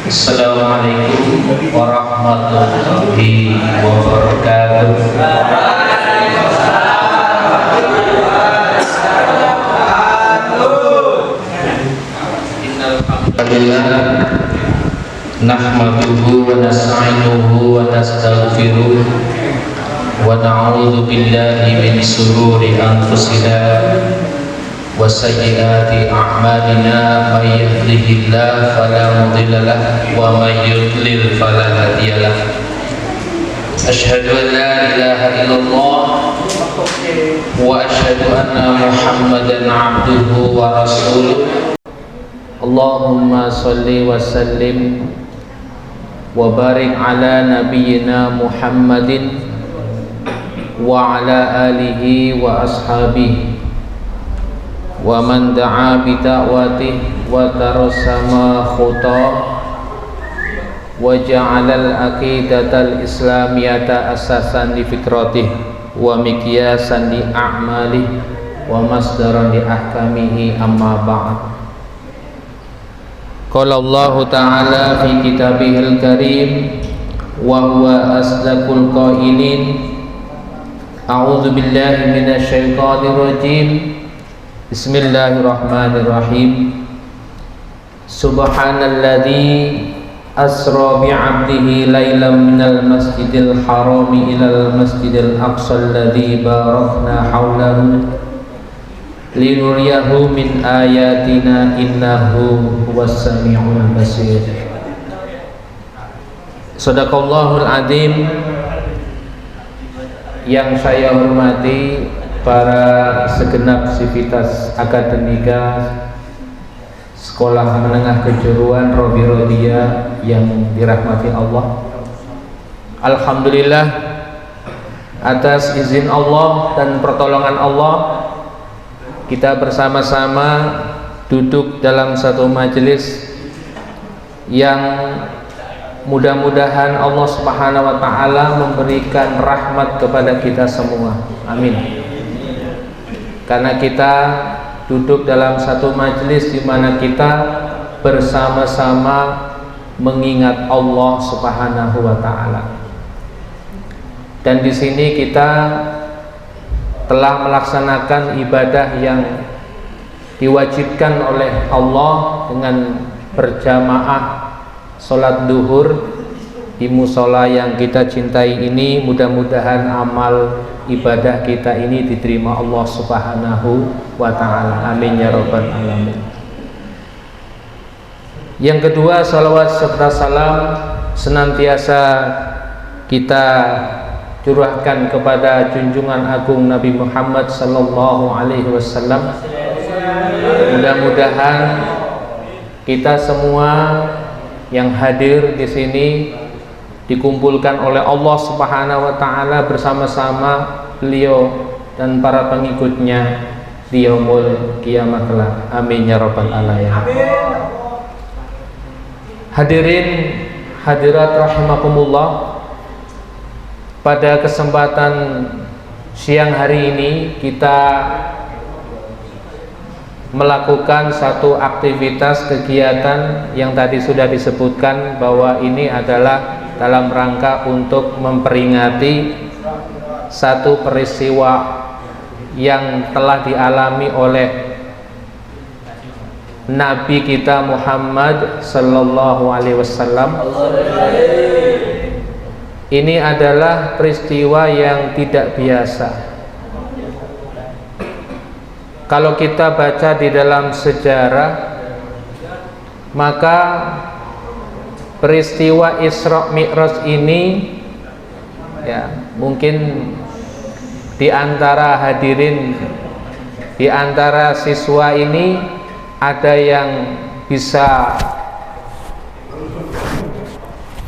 Assalamualaikum warahmatullahi wabarakatuh. Alhamdulillah nahmaduhu wa nasta'inuhu wa nastaghfiruh wa na'udzu billahi min shururi anfusina wa sayyiati a'malina may yahdihillahu fala mudilla lahu wa may yudlil fala hadiya lahu. Asyhadu an la ilaha illallah wa asyhadu anna Muhammadan 'abduhu wa rasuluh. Allahumma salli wa sallim wa barik ala nabiyyina Muhammadin wa ala alihi wa ashabihi wa man da'a bi da'watihi wa tarasama khutah wa ja'alal aqidatal islamiyata asasan li fikratihi wa miqyasan li a'malihi wa masdaran li ahkamihi, amma ba'd. Qala Allah Ta'ala fi kitabihil karim wa huwa asdaqul qailin. A'udzu billahi minasy syaithanir rajim. Bismillahirrahmanirrahim. Subhanalladzi asra bi 'abdihi lailan minal masjidil harami ilal masjidil aqsal ladzi barakna haulahu linuriyahu min ayatina innahu huwas sami'ul basir. Shadaqallahul adzim. Yang saya hormati para segenap sivitas akademika Sekolah Menengah Kejuruan Robi Rodia yang dirahmati Allah. Alhamdulillah, atas izin Allah dan pertolongan Allah, kita bersama-sama duduk dalam satu majelis yang mudah-mudahan Allah Subhanahu wa Ta'ala memberikan rahmat kepada kita semua. Amin. Karena kita duduk dalam satu majelis di mana kita bersama-sama mengingat Allah Subhanahu wa Ta'ala. Dan di sini kita telah melaksanakan ibadah yang diwajibkan oleh Allah dengan berjamaah sholat duhur di musola yang kita cintai ini. Mudah-mudahan amal ibadah kita ini diterima Allah Subhanahu wa Ta'ala. Amin ya rabbal alamin. Yang kedua, salawat serta salam senantiasa kita curahkan kepada junjungan agung Nabi Muhammad sallallahu alaihi wasallam. Mudah-mudahan kita semua yang hadir di sini dikumpulkan oleh Allah Subhanahu wa Ta'ala bersama-sama beliau dan para pengikutnya di yaumul qiyamah kelak. Amin ya rabbal alamin. Hadirin hadirat rahimakumullah. Pada kesempatan siang hari ini kita melakukan satu aktivitas kegiatan yang tadi sudah disebutkan bahwa ini adalah dalam rangka untuk memperingati satu peristiwa yang telah dialami oleh Nabi kita Muhammad sallallahu alaihi wasallam. Ini adalah peristiwa yang tidak biasa. Kalau kita baca di dalam sejarah, maka peristiwa Isra Mi'raj ini ya, mungkin di antara hadirin, di antara siswa ini ada yang bisa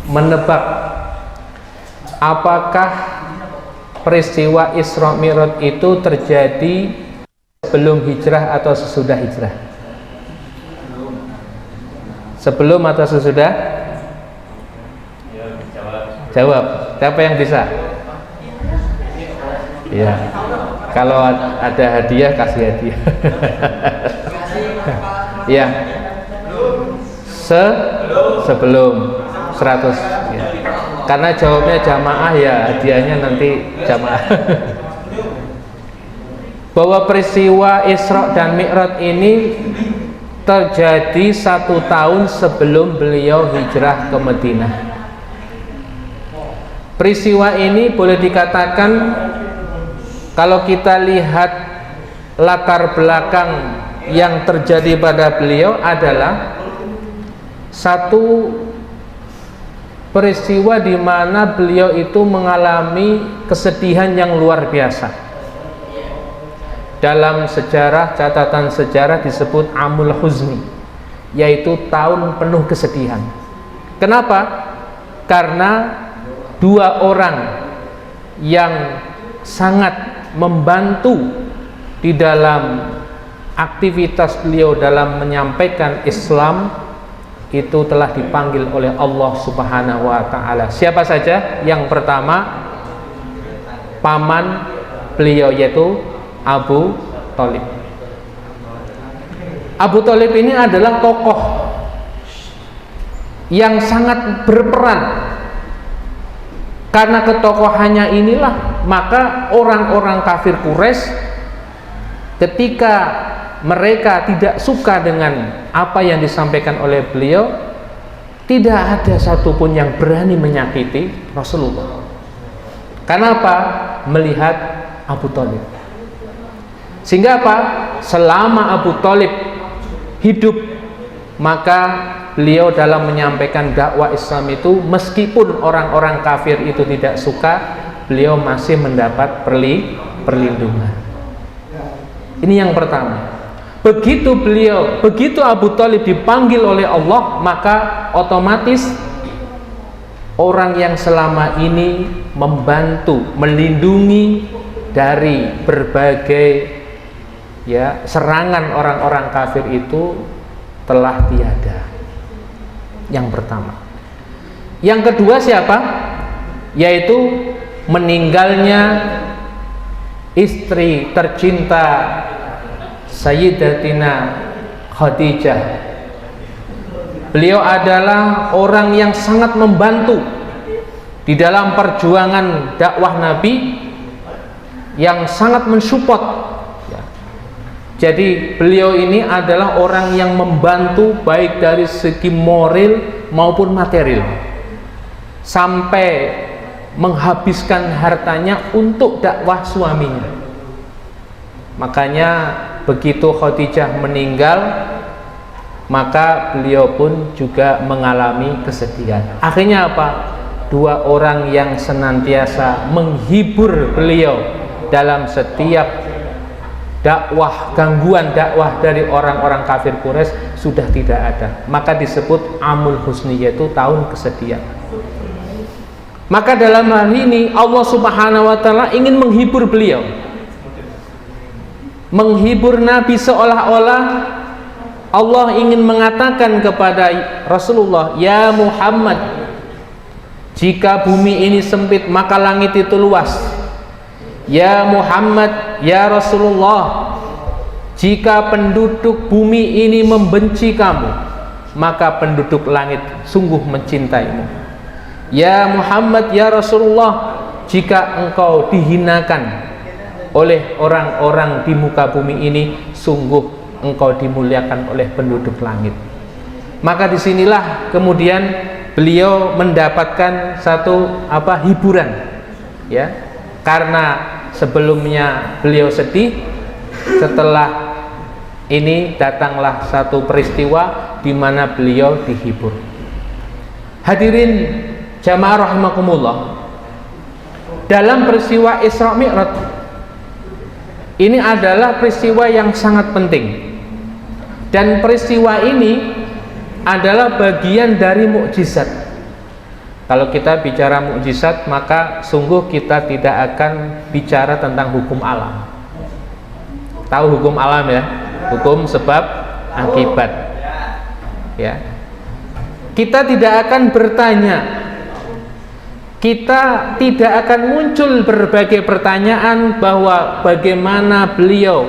menebak apakah peristiwa Isra Mi'raj itu terjadi sebelum hijrah atau sesudah hijrah? Sebelum atau sesudah? Jawab. Siapa yang bisa? Ya. Kalau ada hadiah, kasih hadiah. Ya. sebelum 100 ya. Karena jawabnya jamaah ya hadiahnya nanti jamaah. Bahwa peristiwa Isra dan Mi'raj ini terjadi 1 tahun sebelum beliau hijrah ke Madinah. Peristiwa ini boleh dikatakan kalau kita lihat latar belakang yang terjadi pada beliau adalah satu peristiwa di mana beliau itu mengalami kesedihan yang luar biasa. Dalam sejarah, catatan sejarah disebut Amul Huzni, yaitu tahun penuh kesedihan. Kenapa? Karena 2 orang yang sangat membantu di dalam aktivitas beliau dalam menyampaikan Islam itu telah dipanggil oleh Allah Subhanahu wa taala. Siapa saja? Yang pertama, paman beliau yaitu Abu Thalib. Abu Thalib ini adalah tokoh yang sangat berperan. Karena ketokohannya inilah maka orang-orang kafir Quraisy ketika mereka tidak suka dengan apa yang disampaikan oleh beliau, tidak ada satupun yang berani menyakiti Rasulullah. Kenapa? Melihat Abu Thalib. Sehingga apa? Selama Abu Thalib hidup, maka beliau dalam menyampaikan dakwah Islam itu, meskipun orang-orang kafir itu tidak suka, beliau masih mendapat perlindungan. Ini yang pertama. Begitu Abu Thalib dipanggil oleh Allah, maka otomatis orang yang selama ini membantu, melindungi dari berbagai serangan orang-orang kafir itu telah tiada. Yang pertama. Yang kedua siapa? Yaitu meninggalnya istri tercinta Sayyidatina Khadijah. Beliau adalah orang yang sangat membantu di dalam perjuangan dakwah Nabi, yang sangat mensupport. Jadi beliau ini adalah orang yang membantu baik dari segi moral maupun material, sampai menghabiskan hartanya untuk dakwah suaminya. Makanya begitu Khadijah meninggal, maka beliau pun juga mengalami kesedihan. Akhirnya apa? 2 orang yang senantiasa menghibur beliau dalam setiap dakwah, gangguan dakwah dari orang-orang kafir Quraisy sudah tidak ada. Maka disebut Amul Huzni, yaitu tahun kesedihan. Maka dalam hal ini Allah Subhanahu wa taala ingin menghibur beliau, menghibur Nabi, seolah-olah Allah ingin mengatakan kepada Rasulullah, ya Muhammad, jika bumi ini sempit maka langit itu luas. Ya Muhammad, ya Rasulullah, jika penduduk bumi ini membenci kamu, maka penduduk langit sungguh mencintaimu. Ya Muhammad, ya Rasulullah, jika engkau dihinakan oleh orang-orang di muka bumi ini, sungguh engkau dimuliakan oleh penduduk langit. Maka disinilah kemudian beliau mendapatkan satu hiburan, ya. Karena sebelumnya beliau sedih, setelah ini datanglah satu peristiwa di mana beliau dihibur. Hadirin jamaah rahimakumullah, dalam peristiwa Isra Mi'raj ini adalah peristiwa yang sangat penting, dan peristiwa ini adalah bagian dari mukjizat. Kalau kita bicara mukjizat, maka sungguh kita tidak akan bicara tentang hukum alam. Tahu hukum alam ya? Hukum sebab akibat. Ya. Kita tidak akan bertanya. Kita tidak akan muncul berbagai pertanyaan bahwa bagaimana beliau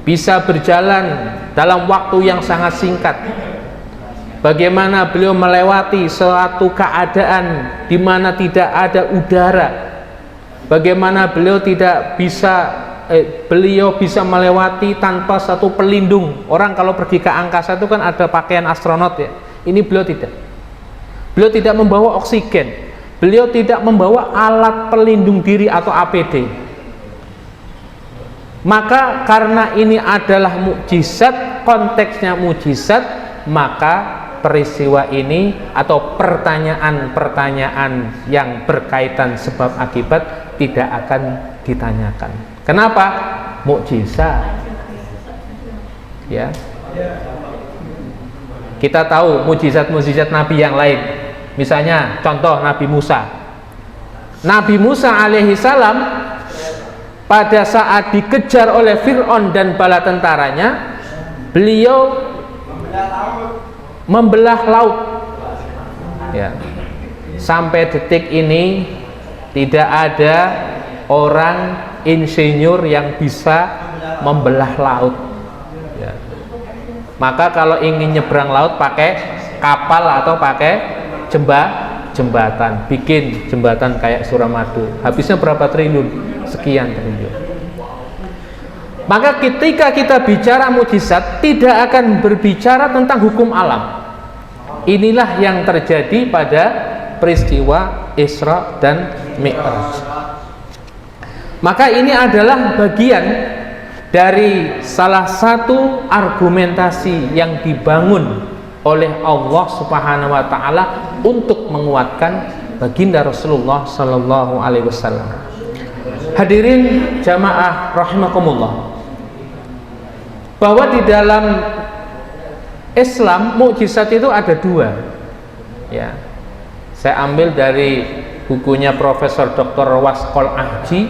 bisa berjalan dalam waktu yang sangat singkat, Bagaimana beliau melewati suatu keadaan di mana tidak ada udara. Bagaimana beliau bisa melewati tanpa satu pelindung. Orang kalau pergi ke angkasa itu kan ada pakaian astronot ya. Ini beliau tidak. Beliau tidak membawa oksigen. Beliau tidak membawa alat pelindung diri atau APD. Maka karena ini adalah mukjizat, konteksnya mukjizat, maka peristiwa ini atau pertanyaan-pertanyaan yang berkaitan sebab akibat tidak akan ditanyakan. Kenapa? Mukjizat. Ya. Kita tahu mukjizat-mukjizat Nabi yang lain. Misalnya contoh Nabi Musa. Nabi Musa alaihi salam pada saat dikejar oleh Fir'aun dan bala tentaranya, beliau membelah laut. Ya. Sampai detik ini tidak ada orang insinyur yang bisa membelah laut. Ya. Maka kalau ingin nyebrang laut pakai kapal atau pakai jembatan, bikin jembatan kayak Suramadu. Habisnya berapa triliun? Sekian triliun. Maka ketika kita bicara mukjizat, tidak akan berbicara tentang hukum alam. Inilah yang terjadi pada peristiwa Isra dan Mi'raj. Maka ini adalah bagian dari salah satu argumentasi yang dibangun oleh Allah Subhanahu wa taala untuk menguatkan baginda Rasulullah sallallahu alaihi wasallam. Hadirin jamaah rahimakumullah, bahwa di dalam Islam mukjizat itu ada dua. Ya. Saya ambil dari bukunya Profesor Dr. Wasqol Ahji,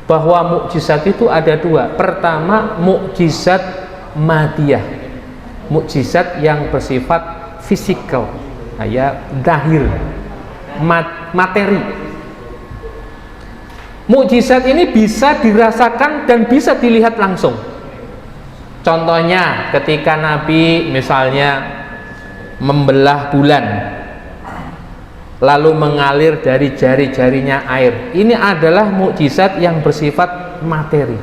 bahwa mukjizat itu ada dua. Pertama, mukjizat madiyah, mukjizat yang bersifat fisikal, ya, zahir, materi. Mukjizat ini bisa dirasakan dan bisa dilihat langsung. Contohnya ketika Nabi misalnya membelah bulan lalu mengalir dari jari-jarinya air. Ini adalah mukjizat yang bersifat materi.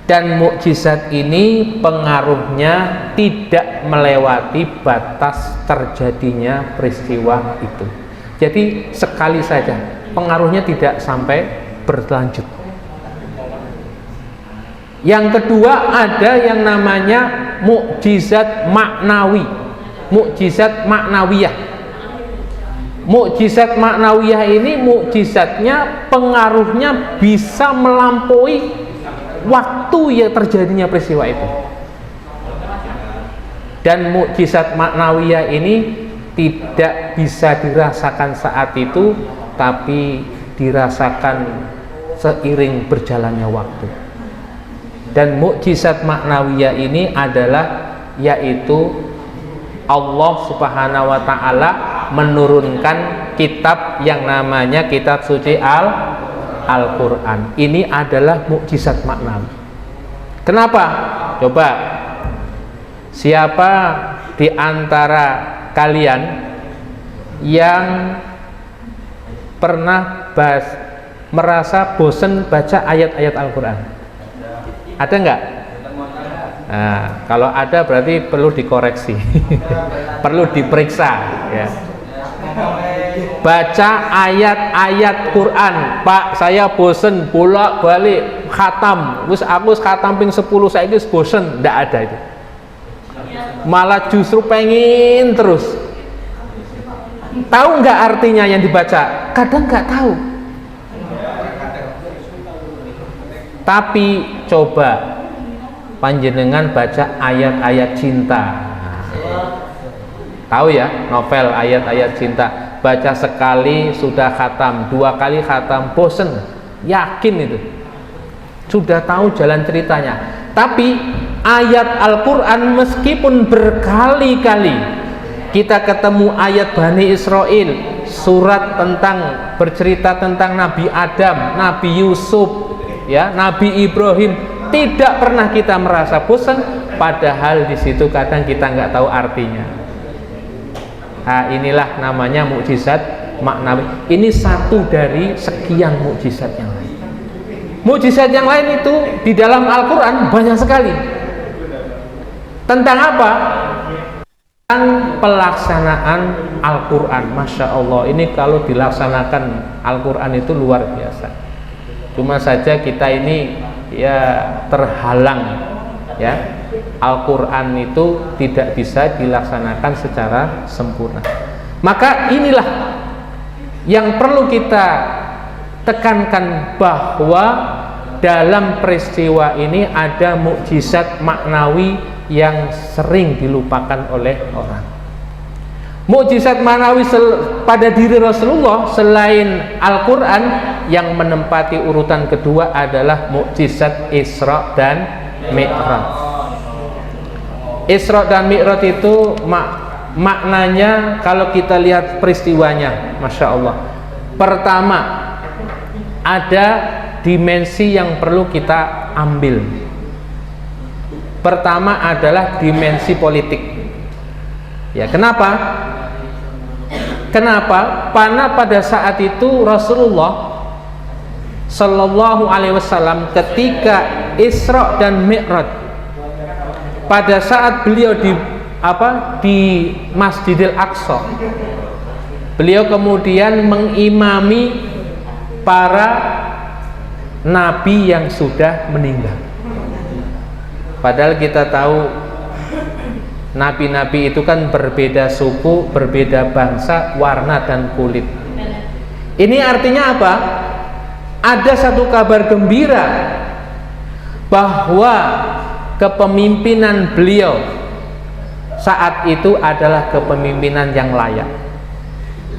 Dan mukjizat ini pengaruhnya tidak melewati batas terjadinya peristiwa itu. Jadi sekali saja, pengaruhnya tidak sampai berlanjut. Yang kedua, ada yang namanya mukjizat maknawi, mukjizat maknawiyah. Mukjizat maknawiyah ini mukjizatnya pengaruhnya bisa melampaui waktu yang terjadinya peristiwa itu. Dan mukjizat maknawiyah ini tidak bisa dirasakan saat itu, tapi dirasakan seiring berjalannya waktu. Dan mukjizat maknawiyah ini adalah yaitu Allah Subhanahu wa taala menurunkan kitab yang namanya kitab suci Al-Qur'an. Ini adalah mukjizat maknawi. Kenapa? Coba, siapa di antara kalian yang pernah merasa bosan baca ayat-ayat Al-Qur'an? Ada enggak? Nah, kalau ada berarti perlu dikoreksi. Perlu diperiksa, ya. Baca ayat-ayat Quran, Pak, saya bosen bolak-balik khatam. Aku khatam ping 10 saiki bosen, ndak ada itu. Malah justru pengen terus. Tahu nggak artinya yang dibaca? Kadang nggak tahu. Tapi coba panjenengan baca ayat-ayat cinta. Tahu ya, novel ayat-ayat cinta. Baca sekali sudah khatam, 2 kali khatam, bosen, yakin itu. Sudah tahu jalan ceritanya. Tapi ayat Al-Quran meskipun berkali-kali kita ketemu ayat Bani Israel, surat bercerita tentang Nabi Adam, Nabi Yusuf, ya, Nabi Ibrahim, tidak pernah kita merasa bosan, padahal di situ kadang kita nggak tahu artinya. Nah, inilah namanya mukjizat maknawi. Ini satu dari sekian mukjizat yang lain. Mukjizat yang lain itu di dalam Al-Quran banyak sekali. Tentang apa? Tentang pelaksanaan Al-Quran. Masya Allah, ini kalau dilaksanakan Al-Quran itu luar biasa. Cuma saja kita ini ya terhalang, ya, Al-Quran itu tidak bisa dilaksanakan secara sempurna. Maka inilah yang perlu kita tekankan, bahwa dalam peristiwa ini ada mukjizat maknawi yang sering dilupakan oleh orang. Mukjizat maknawi pada diri Rasulullah selain Al-Quran, yang menempati urutan kedua adalah mukjizat Isra dan Mi'raj. Isra dan Mi'raj itu maknanya kalau kita lihat peristiwanya, Masya Allah. Pertama, ada dimensi yang perlu kita ambil. Pertama adalah dimensi politik. Ya, kenapa? Karena pada saat itu Rasulullah Sallallahu Alaihi Wasallam ketika Isra dan Mi'raj, pada saat beliau di Masjidil Aqsa, beliau kemudian mengimami para nabi yang sudah meninggal. Padahal kita tahu nabi-nabi itu kan berbeda suku, berbeda bangsa, warna dan kulit. Ini artinya apa? Ada satu kabar gembira bahwa kepemimpinan beliau saat itu adalah kepemimpinan yang layak.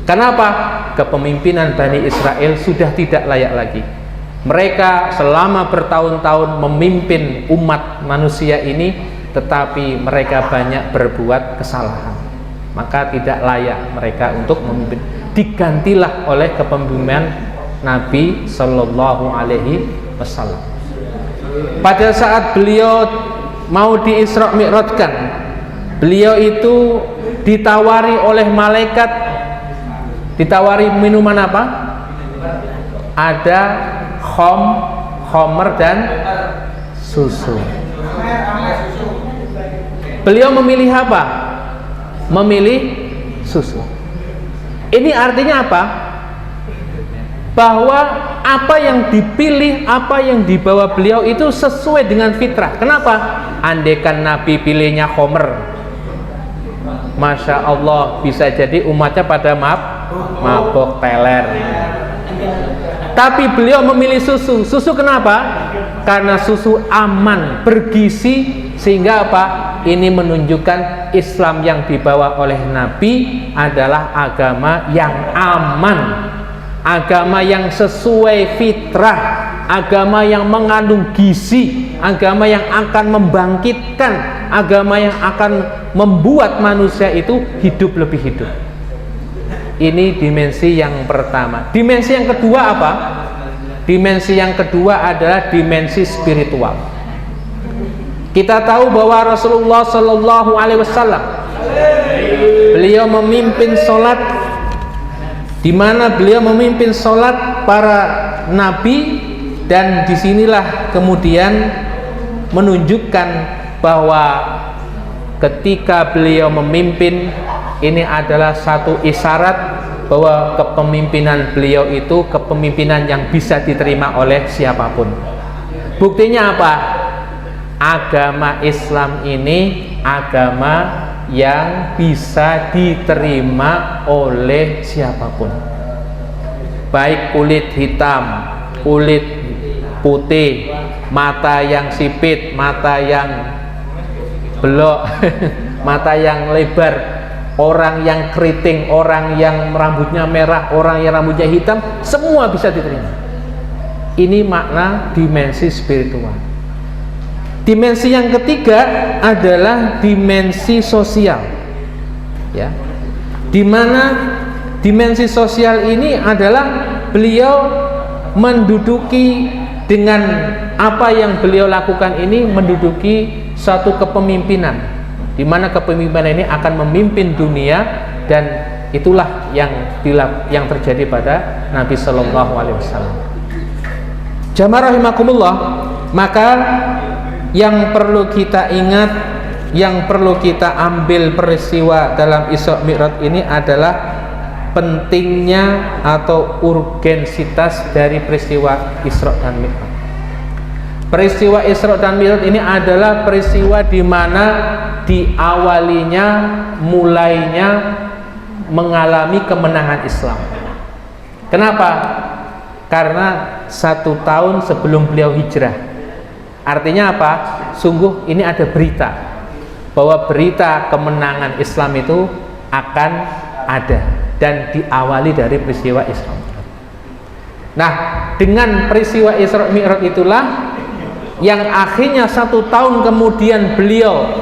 Kenapa? Kepemimpinan Bani Israel sudah tidak layak lagi. Mereka selama bertahun-tahun memimpin umat manusia ini, tetapi mereka banyak berbuat kesalahan, maka tidak layak mereka untuk memimpin. Digantilah oleh kepemimpinan Nabi Sallallahu Alaihi Wasallam. Pada saat beliau mau di Isra Mi'rajkan, beliau itu ditawari oleh malaikat, ditawari minuman apa? Ada khamr dan susu. Beliau memilih apa? Memilih susu. Ini artinya apa? Bahwa apa yang dipilih, apa yang dibawa beliau itu sesuai dengan fitrah. Kenapa? Andaikan Nabi pilihnya khamr, Masya Allah, bisa jadi umatnya pada mabok teler. Tapi beliau memilih susu. Susu kenapa? Karena susu aman, bergizi, sehingga apa? Ini menunjukkan Islam yang dibawa oleh Nabi adalah agama yang aman, agama yang sesuai fitrah, agama yang mengandung gizi, agama yang akan membangkitkan, agama yang akan membuat manusia itu hidup lebih hidup. Ini dimensi yang pertama. Dimensi yang kedua apa? Dimensi yang kedua adalah dimensi spiritual. Kita tahu bahwa Rasulullah Sallallahu Alaihi Wasallam beliau memimpin sholat, di mana beliau memimpin sholat para nabi, dan disinilah kemudian menunjukkan bahwa ketika beliau memimpin, ini adalah satu isyarat bahwa kepemimpinan beliau itu kepemimpinan yang bisa diterima oleh siapapun. Buktinya apa? Agama Islam ini agama yang bisa diterima oleh siapapun, baik kulit hitam, kulit putih, mata yang sipit, mata yang belok, mata yang lebar, orang yang keriting, orang yang rambutnya merah, orang yang rambutnya hitam, semua bisa diterima. Ini makna dimensi spiritual. Dimensi yang ketiga adalah dimensi sosial, ya, dimana dimensi sosial ini adalah beliau menduduki, dengan apa yang beliau lakukan ini menduduki satu kepemimpinan, di mana kepemimpinan ini akan memimpin dunia dan itulah yang terjadi pada Nabi Shallallahu Alaihi Wasallam. Jamaah rahimakumullah, maka yang perlu kita ingat, yang perlu kita ambil peristiwa dalam Isra Mi'raj ini adalah pentingnya atau urgensitas dari peristiwa Isra dan Mi'raj. Peristiwa Isra dan Mi'raj ini adalah peristiwa di mana diawalinya, mulainya mengalami kemenangan Islam. Kenapa? Karena 1 tahun sebelum beliau hijrah. Artinya apa? Sungguh ini ada berita bahwa berita kemenangan Islam itu akan ada dan diawali dari peristiwa Isra Mi'raj. Nah, dengan peristiwa Isra Mi'raj itulah yang akhirnya 1 tahun kemudian beliau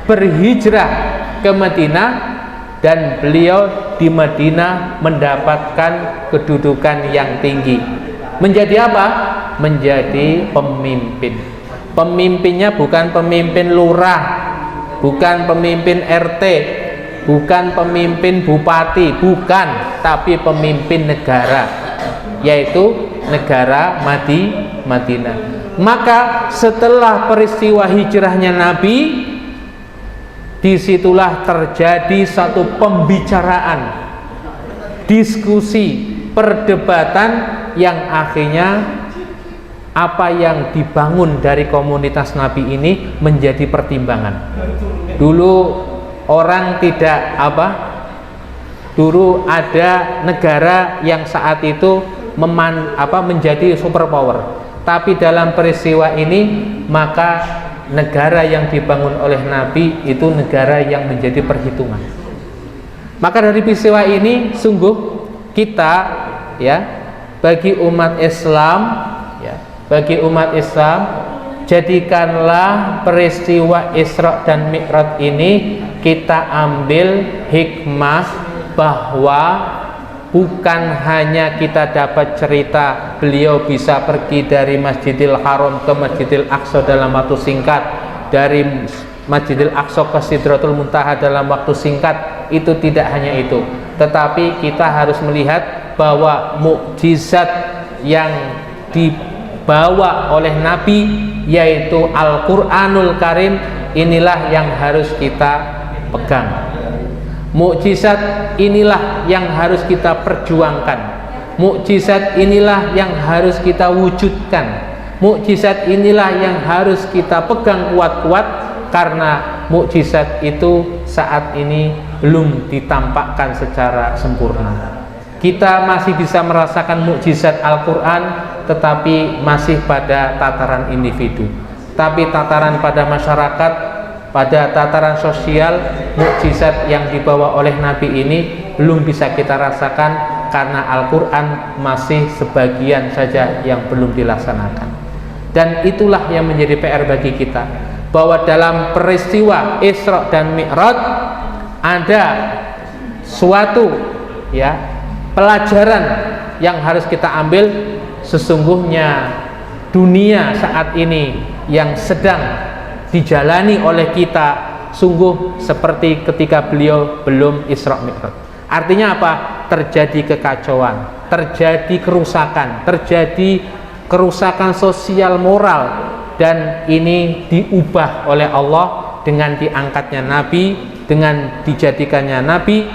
berhijrah ke Madinah, dan beliau di Madinah mendapatkan kedudukan yang tinggi. Menjadi apa? Menjadi pemimpin. Pemimpinnya bukan pemimpin lurah, bukan pemimpin RT, bukan pemimpin bupati, bukan, tapi pemimpin negara, yaitu negara Madinah. Maka setelah peristiwa hijrahnya Nabi, disitulah terjadi satu pembicaraan, diskusi, perdebatan yang akhirnya apa yang dibangun dari komunitas Nabi ini menjadi pertimbangan. Dulu orang tidak dulu ada negara yang saat itu menjadi superpower, tapi dalam peristiwa ini maka negara yang dibangun oleh Nabi itu negara yang menjadi perhitungan. Maka dari peristiwa ini sungguh kita bagi umat Islam jadikanlah peristiwa Isra dan Mi'raj ini kita ambil hikmah bahwa bukan hanya kita dapat cerita beliau bisa pergi dari Masjidil Haram ke Masjidil Aqsa dalam waktu singkat, dari Masjidil Aqsa ke Sidratul Muntaha dalam waktu singkat. Itu tidak hanya itu, tetapi kita harus melihat bahwa mukjizat yang dibawa oleh Nabi, yaitu Al-Quranul Karim, inilah yang harus kita pegang. Mukjizat inilah yang harus kita perjuangkan. Mukjizat inilah yang harus kita wujudkan. Mukjizat inilah yang harus kita pegang kuat-kuat, karena mukjizat itu saat ini belum ditampakkan secara sempurna. Kita masih bisa merasakan mukjizat Al-Quran, tetapi masih pada tataran individu. Tapi tataran pada masyarakat, pada tataran sosial, mukjizat yang dibawa oleh Nabi ini belum bisa kita rasakan, karena Al-Quran masih sebagian saja yang belum dilaksanakan. Dan itulah yang menjadi PR bagi kita, bahwa dalam peristiwa Isra dan Mi'raj ada suatu pelajaran yang harus kita ambil. Sesungguhnya dunia saat ini yang sedang dijalani oleh kita sungguh seperti ketika beliau belum Isra Mi'raj. Artinya apa? Terjadi kekacauan, terjadi kerusakan, terjadi kerusakan sosial moral, dan ini diubah oleh Allah dengan diangkatnya Nabi, dengan dijadikannya Nabi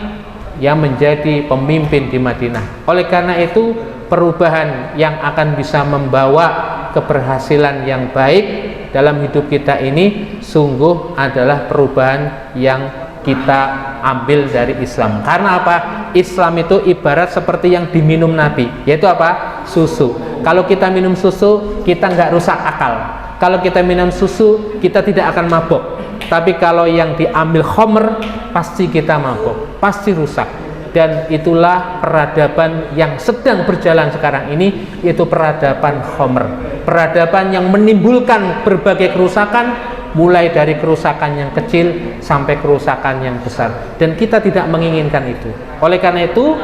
yang menjadi pemimpin di Madinah. Oleh karena itu, perubahan yang akan bisa membawa keberhasilan yang baik dalam hidup kita ini sungguh adalah perubahan yang kita ambil dari Islam. Karena apa? Islam itu ibarat seperti yang diminum Nabi, yaitu apa? Susu. Kalau kita minum susu, kita nggak rusak akal. Kalau kita minum susu, kita tidak akan mabuk. Tapi kalau yang diambil khamr, pasti kita mabuk, pasti rusak. Dan itulah peradaban yang sedang berjalan sekarang ini, yaitu peradaban khamr. Peradaban yang menimbulkan berbagai kerusakan, mulai dari kerusakan yang kecil sampai kerusakan yang besar. Dan kita tidak menginginkan itu. Oleh karena itu,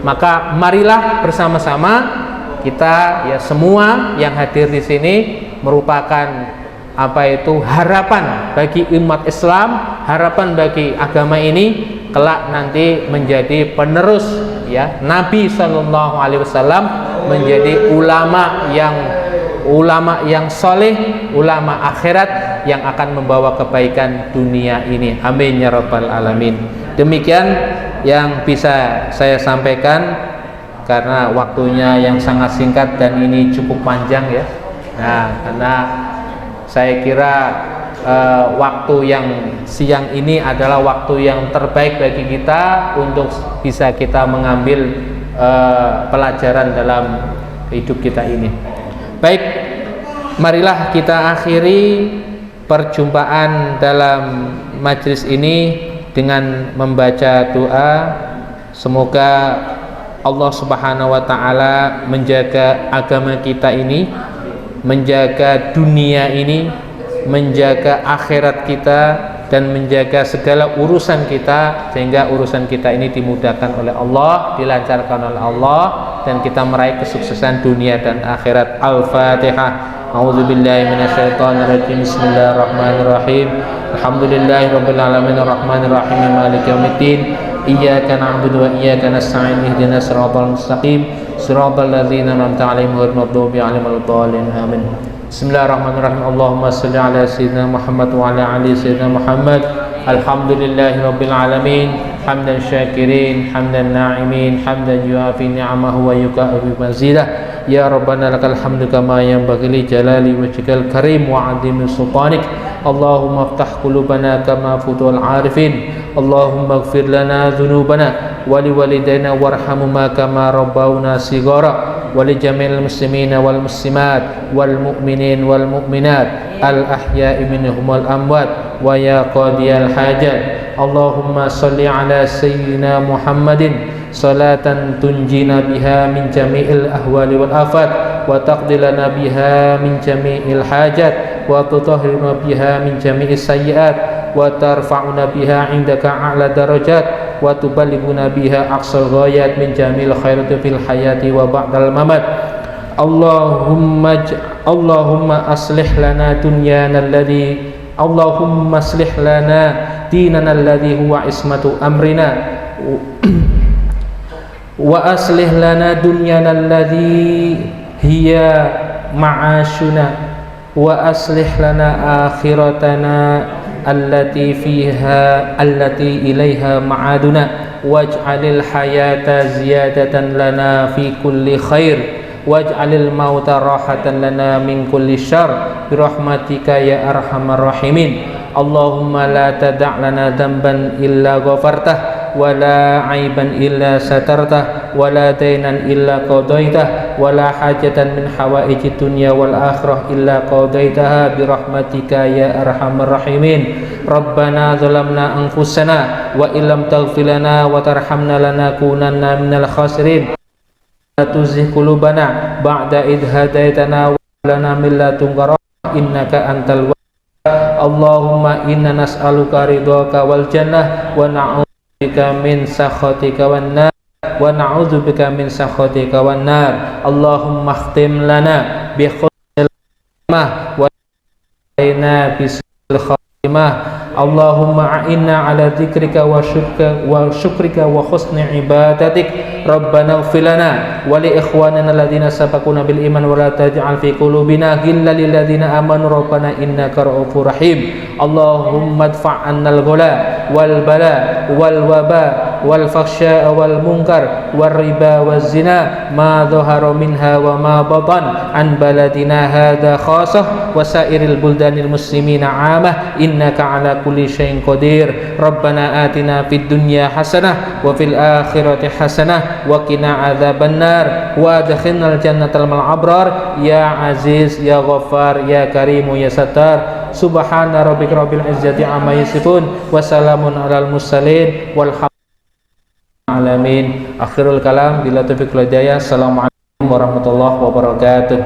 maka marilah bersama-sama kita semua yang hadir di sini merupakan apa itu harapan bagi umat Islam, harapan bagi agama ini kelak nanti menjadi penerus ya Nabi Shallallahu Alaihi Wasallam, menjadi ulama yang soleh, ulama akhirat yang akan membawa kebaikan dunia ini. Amin ya rabbal alamin. Demikian yang bisa saya sampaikan karena waktunya yang sangat singkat dan ini cukup panjang ya. Nah, karena saya kira waktu yang siang ini adalah waktu yang terbaik bagi kita untuk bisa kita mengambil pelajaran dalam hidup kita ini. Baik, marilah kita akhiri perjumpaan dalam majlis ini dengan membaca doa. Semoga Allah Subhanahu wa taala menjaga agama kita ini, menjaga dunia ini, menjaga akhirat kita, dan menjaga segala urusan kita, sehingga urusan kita ini dimudahkan oleh Allah, dilancarkan oleh Allah, dan kita meraih kesuksesan dunia dan akhirat. Al-Fatihah. A'udzubillahi minasyaitonirrajim. Bismillahirrahmanirrahim. Alhamdulillahirabbil alamin arrahmanir rahim maliki yaumiddin. Iyyaka na'budu wa iyyaka nasta'in. Ihdinas siratal mustaqim. Siratal ladzina an'amta 'alaihim ghairil maghdubi 'alaihim waladdallin. Amin. Bismillahirrahmanirrahim. Allahumma shalli ala sayyidina Muhammad wa ala ali sayyidina Muhammad. Alhamdulillahirabbil alamin. Hamdan syakirin, hamdan na'imin, hamdan yuafi ni'amahu wa yukafi mazidah. Ya Rabbana lakal hamdu kama yanbaghi li jalali wajhikal karim wa 'azimi sultanik. Allahumma iftah qulubana kama futul arifin. Allahumma ighfir lana dhunubana wa liwalidayna warhamhuma kama rabbawna shighara wa li jami'il muslimina wal muslimat wal mu'minin wal mu'minat al ahya'i minhum wal amwat wa ya qadiyal hajat. Allahumma salli ala sayyidina Muhammadin salatan tunjina biha min jami'il ahwali wal afat wa taqdilana biha min jami'il hajat wa tutahhiruna biha min jami'is sayyi'at wa tarfa'una biha indaka a'la darajat wa tuballighuna biha aqsal ghayat min jami'il khairati fil hayati wa ba'dal mamat. Allahumma aslih lana dunyana alladhi Allahumma aslih lana dinana alladhi huwa ismatu amrina wa aslih lana dunyana alladhi hiya ma'ashuna wa aslih lana akhiratana allati ilaiha ma'aduna waj'alil hayata ziyadatan lana fi kulli khair waj'alil mauta rahatan lana min kulli syarr birahmatika ya arhamar rahimin. Allahumma la tada' lana dhanban illa ghafartah wa la aiban illa satartah wa la dainan illa qadaitah wa la hajatan min hawaijid dunya wal akhirah illa qadaitaha birahmatika ya arhamar rahimin. Rabbana zalamna anfusana wa illam taghfir lana wa tarhamna lanakunanna minal khasirin. La tuzigh qulubana ba'da idh hadaitana wa lana min ladunka rahmah innaka antal wahhab. Allahumma inna nas'aluka ridhaka wal jannah wa na'udzubika min sakhatika wan nar wa na'udzubika min sakhatika wan nar. Allahumma khtim lana bi khusnil khatimah wa alaina bis khatimah. Allahumma a'inna ala dzikrika wa syukrika wa husni ibadatik. Rabbana ighfir lana wa li ikhwanina alladhina sabaquna bil iman wa la taj'al fi qulubina ghillan lil ladzina amanu rabbana innaka ra'ufur rahim. Allahumma adfa' 'annal ghala wal bala wal waba wal fakhsha wal munkar war riba waz zina ma dhahara minha wa ma batan an baladina hadha khassah wa sairil buldanil muslimina 'amah innaka 'ala kulli syai'in qadir. Rabbana atina fid dunya hasanah wa fil akhirati hasanah wa qina adzabannar wa adkhilnal jannatal mal abrar ya aziz ya ghaffar ya karimu ya sattar. Subhana rabbika rabbil izzati amma yasifun wa salamun alal mursalin walhamdulillahi alamin. Akhirul kalam bila taufiq wal hidayah. Assalamualaikum warahmatullahi wabarakatuh.